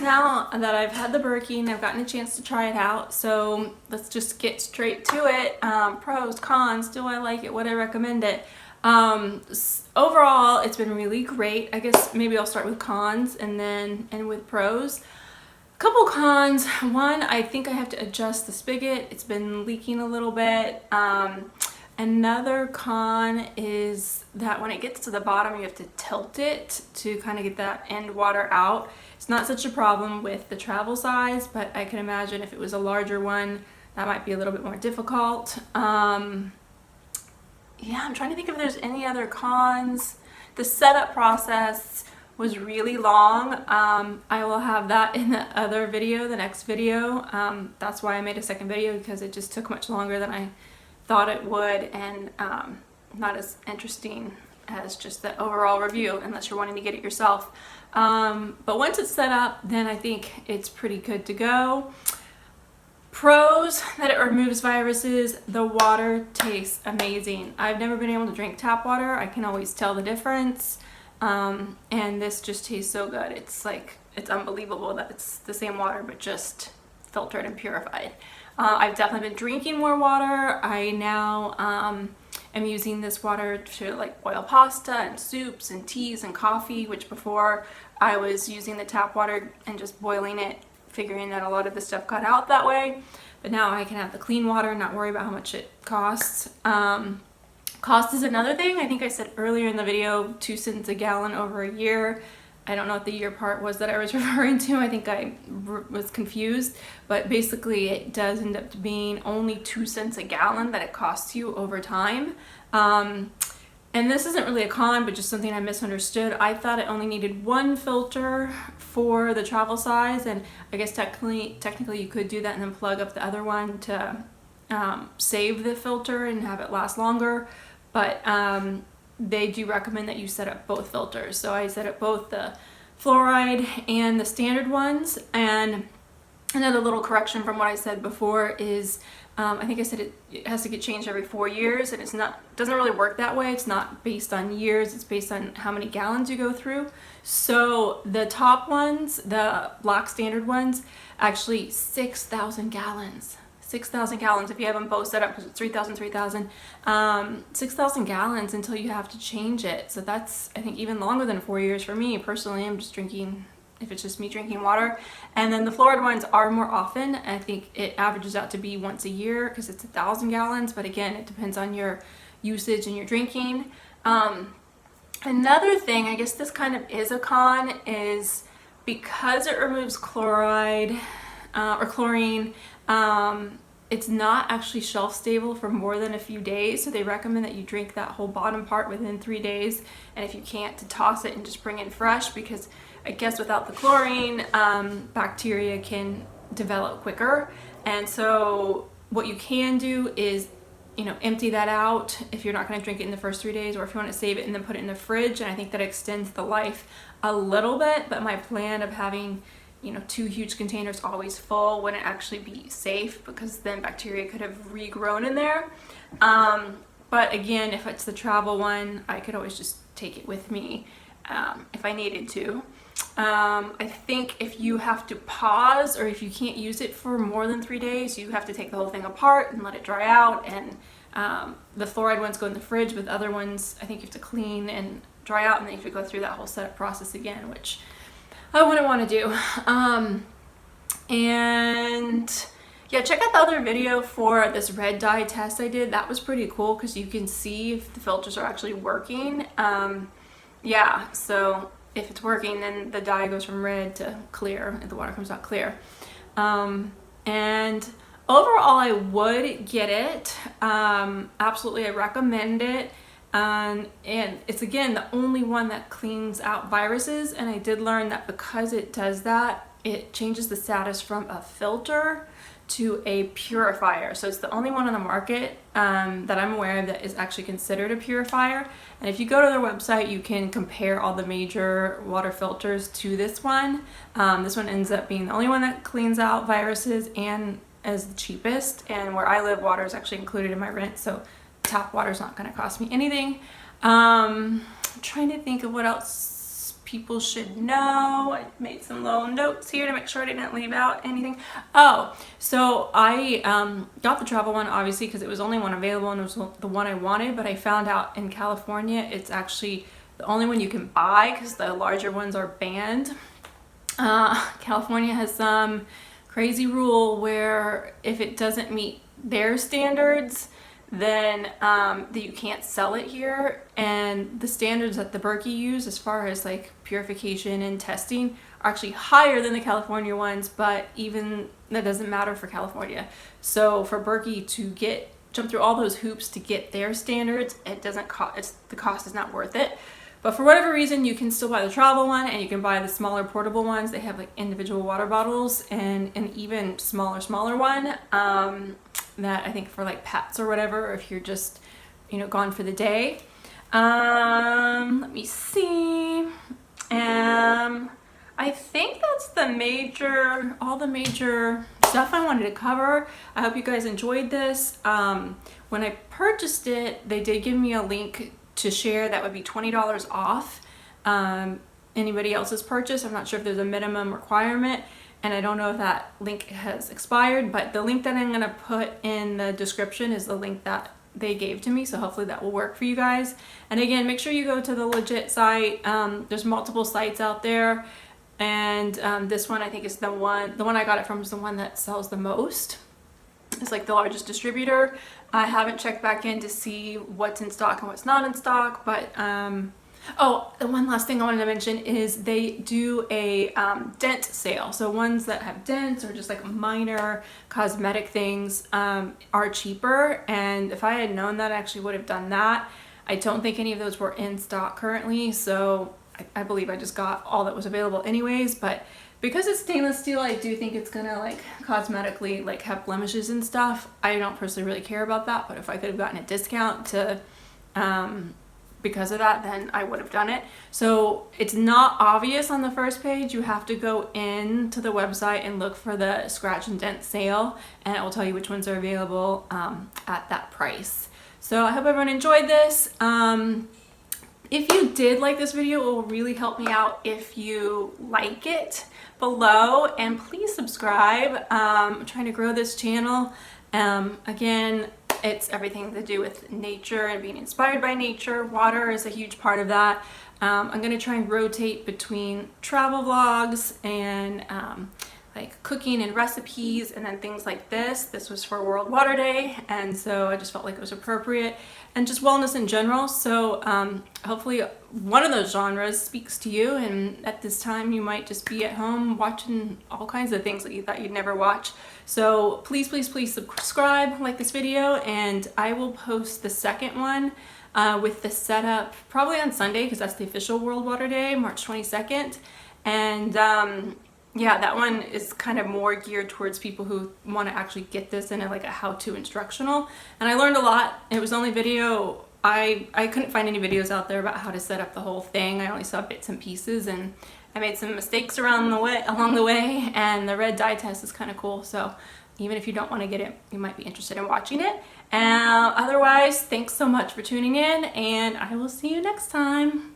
now that I've had the Berkey and I've gotten a chance to try it out, so let's just get straight to it. Pros, cons, do I like it, would I recommend it? Overall, it's been really great. I guess maybe I'll start with cons and then end with pros. Couple cons. One, I think I have to adjust the spigot. It's been leaking a little bit. Another con is that when it gets to the bottom, you have to tilt it to kind of get that end water out. It's not such a problem with the travel size, but I can imagine if it was a larger one, that might be a little bit more difficult. Yeah, I'm trying to think if there's any other cons. The setup process was really long. I will have that in the other video, the next video. That's why I made a second video, because it just took much longer than I thought it would, and not as interesting as just the overall review unless you're wanting to get it yourself. But once it's set up, then I think it's pretty good to go. Pros, that it removes viruses. The water tastes amazing. I've never been able to drink tap water. I can always tell the difference. And this just tastes so good. It's like, it's unbelievable that it's the same water but just filtered and purified. I've definitely been drinking more water. I now am using this water to like boil pasta and soups and teas and coffee, which before I was using the tap water and just boiling it, figuring that a lot of the stuff got out that way. But now I can have the clean water and not worry about how much it costs. Cost is another thing. I think I said earlier in the video, 2 cents a gallon over a year. I don't know what the year part was that I was referring to. I think I was confused, but basically it does end up being only 2 cents a gallon that it costs you over time. And this isn't really a con, but just something I misunderstood. I thought it only needed one filter for the travel size, and I guess technically you could do that and then plug up the other one to save the filter and have it last longer. But they do recommend that you set up both filters. So I set up both the fluoride and the standard ones. And another little correction from what I said before is I think I said it has to get changed every 4 years, and doesn't really work that way. It's not based on years, it's based on how many gallons you go through. So the top ones, the black standard ones, actually 6,000 gallons. 6,000 gallons if you have them both set up, because it's 3,000, 6,000 gallons until you have to change it. So that's, I think, even longer than 4 years for me. Personally, I'm just drinking, if it's just me drinking water. And then the fluoride ones are more often. I think it averages out to be once a year because it's 1,000 gallons. But again, it depends on your usage and your drinking. Another thing, I guess this kind of is a con, is because it removes chloride or chlorine, it's not actually shelf stable for more than a few days, so they recommend that you drink that whole bottom part within 3 days, and if you can't, to toss it and just bring in fresh, because I guess without the chlorine, bacteria can develop quicker. And so what you can do is, you know, empty that out if you're not going to drink it in the first 3 days, or if you want to save it and then put it in the fridge, and I think that extends the life a little bit. But my plan of having, you know, 2 huge containers always full wouldn't actually be safe, because then bacteria could have regrown in there. But again, if it's the travel one, I could always just take it with me if I needed to. I think if you have to pause, or if you can't use it for more than 3 days, you have to take the whole thing apart and let it dry out. And the fluoride ones go in the fridge, but the other ones I think you have to clean and dry out, and then you have to go through that whole setup process again, which I wouldn't want to do. And yeah, check out the other video for this red dye test I did. That was pretty cool, because you can see if the filters are actually working. Yeah, so if it's working, then the dye goes from red to clear, and the water comes out clear. And overall, I would get it. Absolutely, I recommend it. And it's, again, the only one that cleans out viruses, and I did learn that because it does that, it changes the status from a filter to a purifier. So it's the only one on the market that I'm aware of that is actually considered a purifier. And if you go to their website, you can compare all the major water filters to this one. This one ends up being the only one that cleans out viruses and is the cheapest. And where I live, water is actually included in my rent, so tap water is not going to cost me anything. I'm trying to think of what else people should know. I made some little notes here to make sure I didn't leave out anything. Oh, so I got the travel one obviously because it was only one available and it was the one I wanted, but I found out in California it's actually the only one you can buy because the larger ones are banned. California has some crazy rule where if it doesn't meet their standards, then you can't sell it here. And the standards that the Berkey use as far as like purification and testing are actually higher than the California ones, but even that doesn't matter for California. So for Berkey to jump through all those hoops to get their standards, it doesn't cost, the cost is not worth it. But for whatever reason, you can still buy the travel one and you can buy the smaller portable ones. They have like individual water bottles and an even smaller one that I think for like pets or whatever, or if you're just, you know, gone for the day. Let me see. I think that's all the major stuff I wanted to cover. I hope you guys enjoyed this. When I purchased it, they did give me a link to share that would be $20 off anybody else's purchase. I'm not sure if there's a minimum requirement, and I don't know if that link has expired, but the link that I'm going to put in the description is the link that they gave to me, so hopefully that will work for you guys. And again, make sure you go to the legit site. There's multiple sites out there, and this one I think is the one I got it from is the one that sells the most. It's like the largest distributor. I haven't checked back in to see what's in stock and what's not in stock, but oh, the one last thing I wanted to mention is they do a dent sale. So ones that have dents or just like minor cosmetic things are cheaper, and if I had known that, I actually would have done that. I don't think any of those were in stock currently, so I believe I just got all that was available anyways, but because it's stainless steel, I do think it's gonna like cosmetically like have blemishes and stuff. I don't personally really care about that, but if I could have gotten a discount to because of that, then I would have done it. So it's not obvious on the first page. You have to go into the website and look for the scratch and dent sale, and it will tell you which ones are available at that price. So I hope everyone enjoyed this. If you did like this video, it will really help me out if you like it below, and please subscribe. I'm trying to grow this channel. Again, it's everything to do with nature and being inspired by nature. Water is a huge part of that. I'm gonna try and rotate between travel vlogs and like cooking and recipes, and then things like this. This was for World Water Day, and so I just felt like it was appropriate, and just wellness in general. So hopefully one of those genres speaks to you, and at this time you might just be at home watching all kinds of things that you thought you'd never watch. So please, please, please subscribe, like this video, and I will post the second one with the setup probably on Sunday, because that's the official World Water Day, March 22nd. And yeah, that one is kind of more geared towards people who want to actually get this in like a how-to instructional. And I learned a lot. It was only video. I couldn't find any videos out there about how to set up the whole thing. I only saw bits and pieces, and I made some mistakes along the way, and the red dye test is kind of cool. So even if you don't want to get it, you might be interested in watching it. Otherwise, thanks so much for tuning in, and I will see you next time.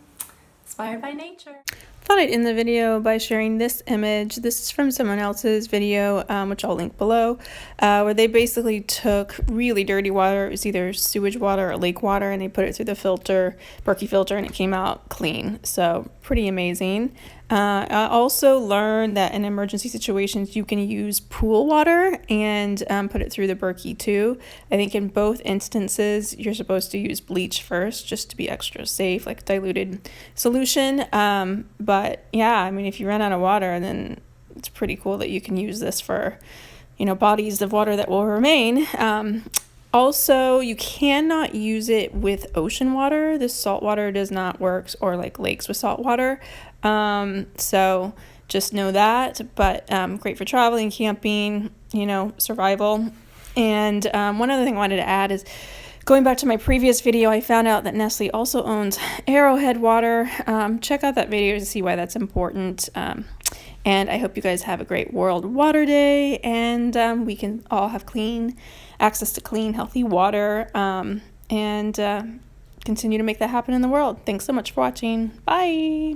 Inspired by nature. Thought I'd end the video by sharing this image. This is from someone else's video, which I'll link below, where they basically took really dirty water. It was either sewage water or lake water, and they put it through the filter, Berkey filter, and it came out clean. So pretty amazing. I also learned that in emergency situations you can use pool water and put it through the Berkey too. I think in both instances you're supposed to use bleach first, just to be extra safe, like diluted solution. But yeah, I mean, if you run out of water, then it's pretty cool that you can use this for, you know, bodies of water that will remain. Also, you cannot use it with ocean water. The salt water does not work, or like lakes with salt water. So just know that, but great for traveling, camping, you know, survival. And one other thing I wanted to add is, going back to my previous video, I found out that Nestle also owns Arrowhead water. Check out that video to see why that's important. And I hope you guys have a great World Water Day, and we can all have access to clean, healthy water, and continue to make that happen in the world. Thanks so much for watching. Bye!